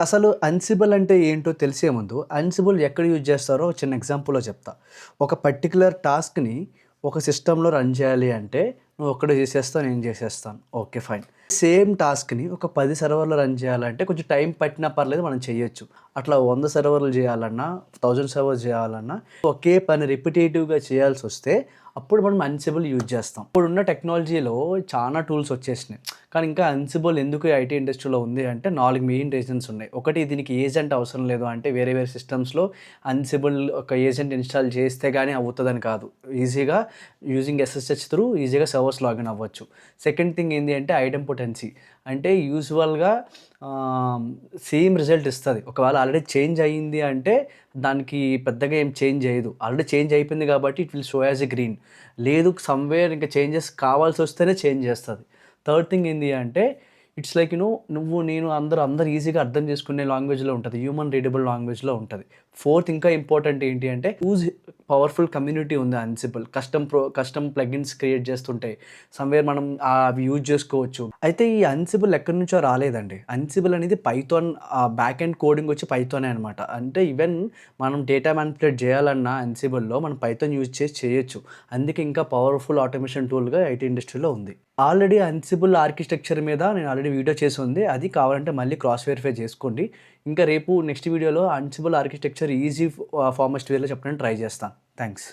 అసలు అన్సిబుల్ అంటే ఏంటో తెలిసే ముందు, అన్సిబుల్ ఎక్కడ యూజ్ చేస్తారో ఒక చిన్న ఎగ్జాంపుల్‌లో చెప్తా. ఒక పర్టిక్యులర్ టాస్క్‌ని ఒక సిస్టమ్‌లో రన్ చేయాలి అంటే, నువ్వు ఒక్కడే చేసేస్తావు, నేను చేసేస్తాను. ఓకే. ఫైన్. సేమ్ టాస్క్‌ని ఒక 10 సర్వర్‌లో రన్ చేయాలంటే కొంచెం టైం పట్టినా పర్లేదు మనం చేయొచ్చు. అట్లా 100 సర్వర్‌లు చేయాలన్నా, 1000 సర్వర్స్ చేయాలన్నా ఒకే పని రిపిటేటివ్‌గా చేయాల్సొస్తే అప్పుడు మనం అన్సిబుల్ యూజ్ చేస్తాం. ఇప్పుడున్న టెక్నాలజీలో చాలా టూల్స్ వచ్చేసినాయి. కానీ ఇంకా అన్సిబుల్ ఎందుకు ఐటీ ఇండస్ట్రీలో ఉంది అంటే 4 మెయిన్ రీజన్స్ ఉన్నాయి. ఒకటి, దీనికి ఏజెంట్ అవసరం లేదు. అంటే వేరే వేరే సిస్టమ్స్‌లో అన్సిబుల్ ఒక ఏజెంట్ ఇన్‌స్టాల్ చేస్తే గాని అవుతదని కాదు. ఈజీగా యూజింగ్ ఎస్ఎస్హెచ్ త్రూ ఈజీగా సర్వర్స్ లాగిన్ అవ్వచ్చు. సెకండ్ థింగ్ ఏంది అంటే ఐడెంపోటెన్సీ. అంటే యూజువల్‌గా సేమ్ రిజల్ట్ ఇస్తది. ఒకవేళ ఆల్రెడీ చేంజ్ అయింది అంటే దానికి పెద్దగా ఏం చేంజ్ చేయదు. ఆల్రెడీ చేంజ్ అయిపోయింది కాబట్టి it will show as a green. లేదు సమ్‌వేర్ ఇంకా చేంజెస్ కావాల్సొస్తేనే చేంజ్ చేస్తది. థర్డ్ థింగ్ ఏంది అంటే ఇట్స్ లైక్ నువ్వు నేను అందరూ ఈజీగా అర్థం చేసుకునే లాంగ్వేజ్‌లో ఉంటది. హ్యూమన్ రీడబుల్ లాంగ్వేజ్‌లో ఉంటది. ఫోర్త్ ఇంకా ఇంపార్టెంట్ ఏంటి అంటే పవర్‌ఫుల్ కమ్యూనిటీ ఉంది అన్సిబుల్. కస్టమ్ ప్లగిన్స్ క్రియేట్ చేస్తుంటాయి. సమ్‌వేర్ మనం అవి యూజ్ చేసుకోవచ్చు. అయితే ఈ అన్సిబుల్ ఎక్కడి నుంచో రాలేదండి. అన్సిబుల్ అనేది పైథాన్ బ్యాక్ ఎండ్ కోడింగ్ వచ్చి పైథానే అనమాట. అంటే ఈవెన్ మనం డేటా మానిప్యులేట్ చేయాలన్నా అన్సిబుల్‌లో మనం పైథాన్ యూజ్ చేసి చేయొచ్చు. అందుకే ఇంకా పవర్‌ఫుల్ ఆటోమేషన్ టూల్‌గా ఐటీ ఇండస్ట్రీలో ఉంది. ఆల్రెడీ అన్సిబుల్ ఆర్కిటెక్చర్ మీద నేను ఆల్రెడీ వీడియో చేసి ఉంది. అది కావాలంటే మళ్ళీ క్రాస్ వెరిఫై చేసుకోండి. ఇంకా రేపు నెక్స్ట్ వీడియోలో అన్సిబుల్ ఆర్కిటెక్చర్ ఈజీ ఫార్మెస్ట్ వేలో చెప్పడానికి ట్రై చేస్తాను. థాంక్స్.